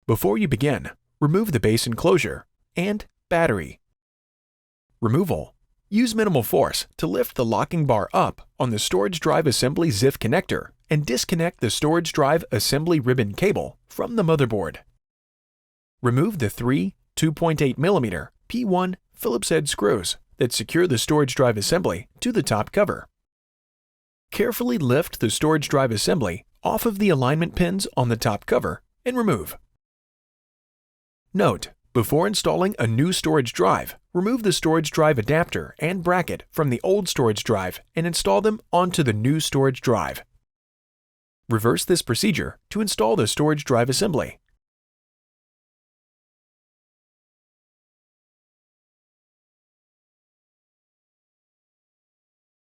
Before you begin, remove the base enclosure and battery. Removal. Use minimal force to lift the locking bar up on the storage drive assembly ZIF connector and disconnect the storage drive assembly ribbon cable from the motherboard. Remove the three 2.8mm P1 Phillips head screws that secure the storage drive assembly to the top cover. Carefully lift the storage drive assembly off of the alignment pins on the top cover and remove. Note: before installing a new storage drive, remove the storage drive adapter and bracket from the old storage drive and install them onto the new storage drive. Reverse this procedure to install the storage drive assembly.